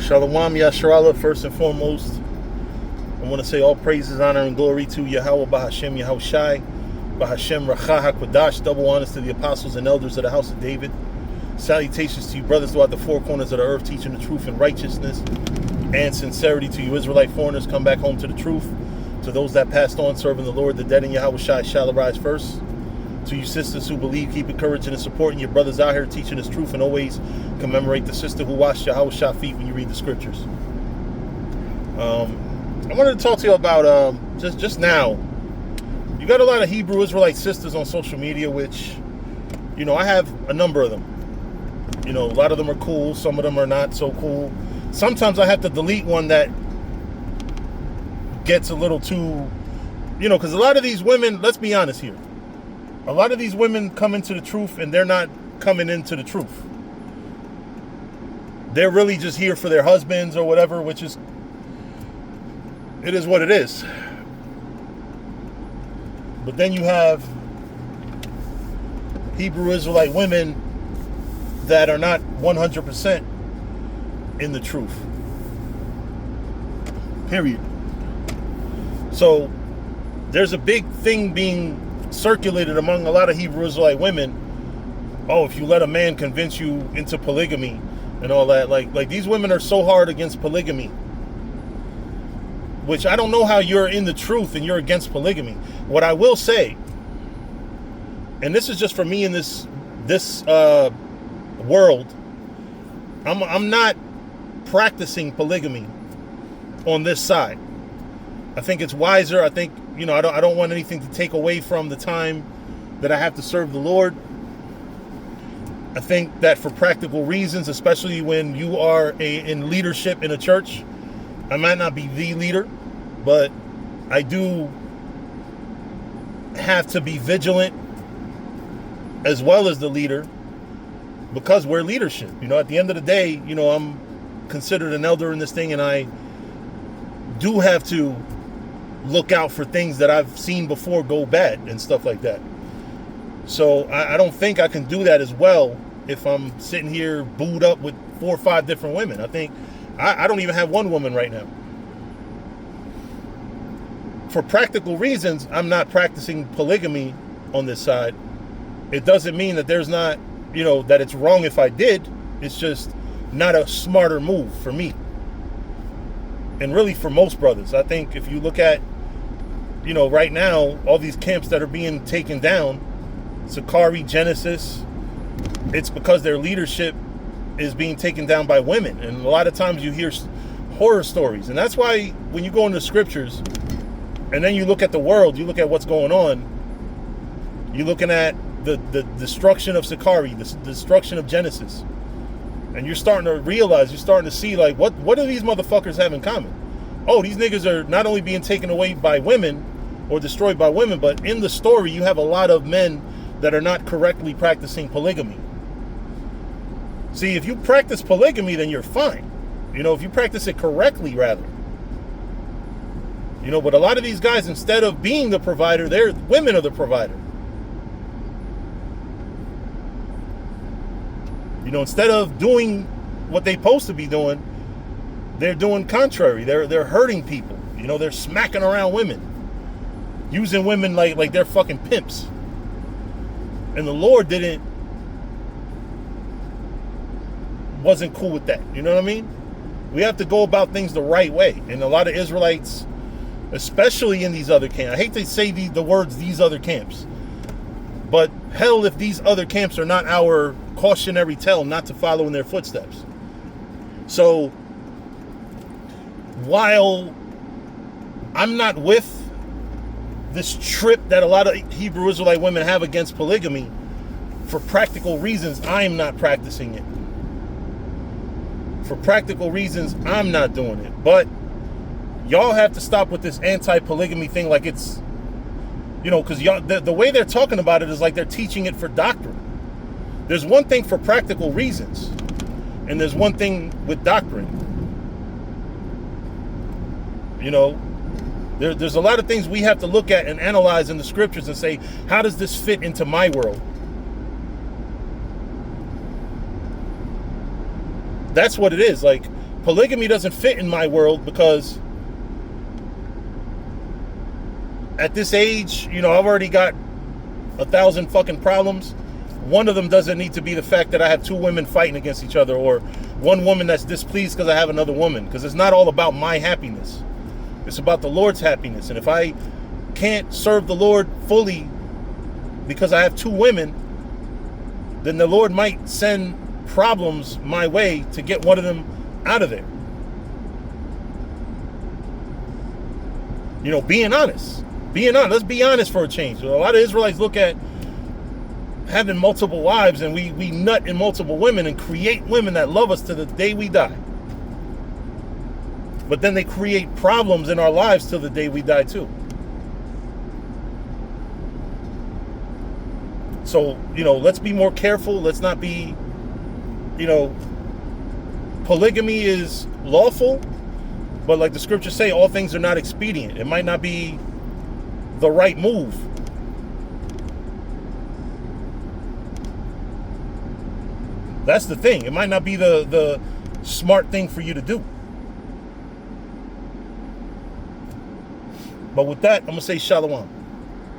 Shalom Yasharallah, first and foremost. I want to say all praises, honor, and glory to Yahweh Bahashem Yahushai, Bahashem Racha HaKodash, double honors to the apostles and elders of the house of David. Salutations to you brothers throughout the four corners of the earth, teaching the truth and righteousness and sincerity. To you Israelite foreigners, come back home to the truth. To those that passed on, serving the Lord, the dead in Yahushai shall arise first. To you sisters who believe, keep encouraging and supporting your brothers out here teaching this truth, and always commemorate the sister who washed Yahushua's feet when you read the scriptures. I wanted to talk to you about just now. You got a lot of Hebrew Israelite sisters on social media, which, you know, I have a number of them. You know, a lot of them are cool. Some of them are not so cool. Sometimes I have to delete one that gets a little too, you know, because a lot of these women, let's be honest here, a lot of these women come into the truth and they're not coming into the truth. They're really just here for their husbands or whatever, which is, it is what it is. But then you have Hebrew Israelite women that are not 100% in the truth. Period. So there's a big thing being circulated among a lot of Hebrew Israelite women. Oh, if you let a man convince you into polygamy and all that, like these women are so hard against polygamy, which I don't know how you're in the truth and you're against polygamy. What I will say, and this is just for me in this world, I'm not practicing polygamy on this side. I think it's wiser. I think, you know, I don't want anything to take away from the time that I have to serve the Lord. I think that for practical reasons, especially when you are in leadership in a church, I might not be the leader, but I do have to be vigilant as well as the leader, because we're leadership. You know, at the end of the day, you know, I'm considered an elder in this thing, and I do have to look out for things that I've seen before go bad and stuff like that. So I don't think I can do that as well if I'm sitting here booed up with 4 or 5 different women. I think I don't even have one woman right now. For practical reasons, I'm not practicing polygamy on this side. It doesn't mean that there's not, you know, that it's wrong if I did. It's just not a smarter move for me. And really for most brothers. I think if you look at, you know, right now, all these camps that are being taken down, Sakari, Genesis, it's because their leadership is being taken down by women. And a lot of times you hear horror stories. And that's why when you go into scriptures and then you look at the world, you look at what's going on, you're looking at the destruction of Sakari, the destruction of Genesis. And you're starting to realize, you're starting to see, like, what do these motherfuckers have in common? Oh, these niggas are not only being taken away by women or destroyed by women, but in the story you have a lot of men that are not correctly practicing polygamy. See, if you practice polygamy, then you're fine. You know, if you practice it correctly, rather. You know, but a lot of these guys, instead of being the provider, they're women are the provider. You know, instead of doing what they're supposed to be doing, they're doing contrary. They're hurting people. You know, they're smacking around women, using women like they're fucking pimps. And the Lord wasn't cool with that. You know what I mean? We have to go about things the right way. And a lot of Israelites, especially in these other camps, I hate to say the words "these other camps," but hell, if these other camps are not our cautionary tale not to follow in their footsteps. So while I'm not with this trip that a lot of Hebrew Israelite women have against polygamy, for practical reasons, I'm not practicing it. For practical reasons, I'm not doing it. But y'all have to stop with this anti-polygamy thing, like it's, you know, because y'all, the way they're talking about it is like they're teaching it for doctrine. There's one thing for practical reasons, and there's one thing with doctrine. You know, there's a lot of things we have to look at and analyze in the scriptures and say, how does this fit into my world? That's what it is. Like, polygamy doesn't fit in my world because at this age, I've already got 1,000 fucking problems. One of them doesn't need to be the fact that I have two women fighting against each other, or one woman that's displeased because I have another woman. Because it's not all about my happiness. It's about the Lord's happiness. And if I can't serve the Lord fully because I have two women, then the Lord might send problems my way to get one of them out of there. Being honest. Let's be honest for a change. A lot of Israelites look at having multiple wives, and we nut in multiple women and create women that love us to the day we die. But then they create problems in our lives till the day we die too. So, let's be more careful. Let's not be, polygamy is lawful, but like the scriptures say, all things are not expedient. It might not be the right move. That's the thing. It might not be the smart thing for you to do. But with that, I'm going to say shalom.